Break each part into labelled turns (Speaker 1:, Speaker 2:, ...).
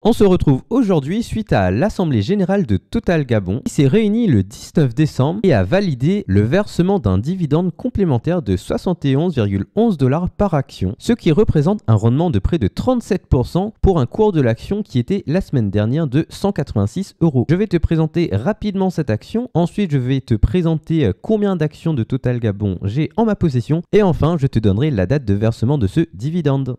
Speaker 1: On se retrouve aujourd'hui suite à l'Assemblée Générale de Total Gabon qui s'est réunie le 19 décembre et a validé le versement d'un dividende complémentaire de 71,11$ par action, ce qui représente un rendement de près de 37% pour un cours de l'action qui était la semaine dernière de 186€. Je vais te présenter rapidement cette action, ensuite je vais te présenter combien d'actions de Total Gabon j'ai en ma possession et enfin je te donnerai la date de versement de ce dividende.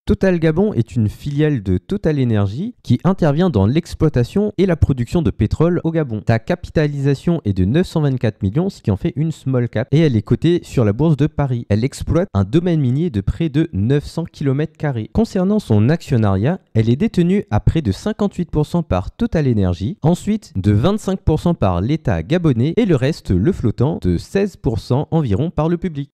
Speaker 1: Total Gabon est une filiale de Total Energy qui intervient dans l'exploitation et la production de pétrole au Gabon. Sa capitalisation est de 924 millions, ce qui en fait une small cap, et elle est cotée sur la bourse de Paris. Elle exploite un domaine minier de près de 900 km². Concernant son actionnariat, elle est détenue à près de 58% par Total Energy, ensuite de 25% par l'État gabonais et le reste, le flottant, de 16% environ par le public.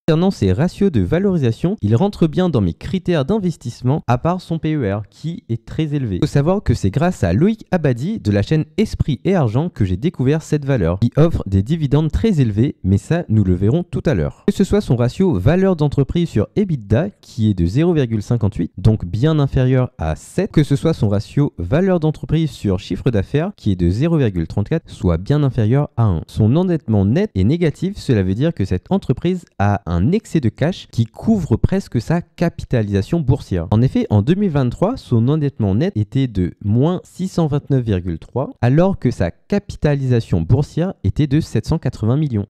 Speaker 1: Concernant ses ratios de valorisation, il rentre bien dans mes critères d'investissement à part son PER qui est très élevé. Il faut savoir que c'est grâce à Loïc Abadi de la chaîne Esprit et Argent que j'ai découvert cette valeur qui offre des dividendes très élevés, mais ça nous le verrons tout à l'heure. Que ce soit son ratio valeur d'entreprise sur EBITDA qui est de 0,58, donc bien inférieur à 7, que ce soit son ratio valeur d'entreprise sur chiffre d'affaires qui est de 0,34, soit bien inférieur à 1. Son endettement net est négatif, cela veut dire que cette entreprise a un excès de cash qui couvre presque sa capitalisation boursière. En effet, en 2023, son endettement net était de moins 629,3 alors que sa capitalisation boursière était de 780 millions.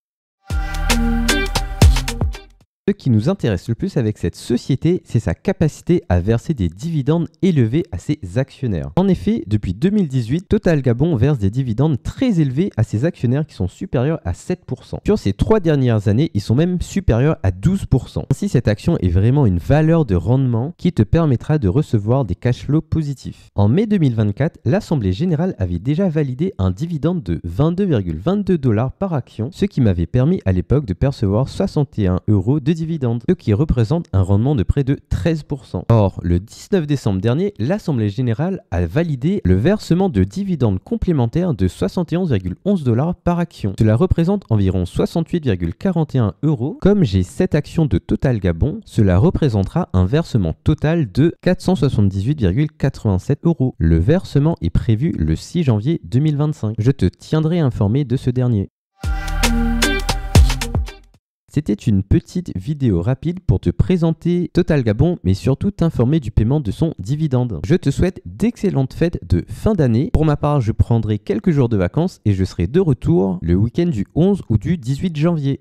Speaker 1: Ce qui nous intéresse le plus avec cette société, c'est sa capacité à verser des dividendes élevés à ses actionnaires. En effet, depuis 2018, Total Gabon verse des dividendes très élevés à ses actionnaires qui sont supérieurs à 7%. Sur ces 3 dernières années, ils sont même supérieurs à 12%. Ainsi, cette action est vraiment une valeur de rendement qui te permettra de recevoir des cash flows positifs. En mai 2024, l'Assemblée Générale avait déjà validé un dividende de 22,22$ par action, ce qui m'avait permis à l'époque de percevoir 61€ de dividendes, ce qui représente un rendement de près de 13%. Or, le 19 décembre dernier, l'Assemblée Générale a validé le versement de dividendes complémentaires de 71,11$ par action. Cela représente environ 68,41€. Comme j'ai 7 actions de Total Gabon, cela représentera un versement total de 478,87€. Le versement est prévu le 6 janvier 2025. Je te tiendrai informé de ce dernier. C'était une petite vidéo rapide pour te présenter Total Gabon, mais surtout t'informer du paiement de son dividende. Je te souhaite d'excellentes fêtes de fin d'année. Pour ma part, je prendrai quelques jours de vacances et je serai de retour le week-end du 11 ou du 18 janvier.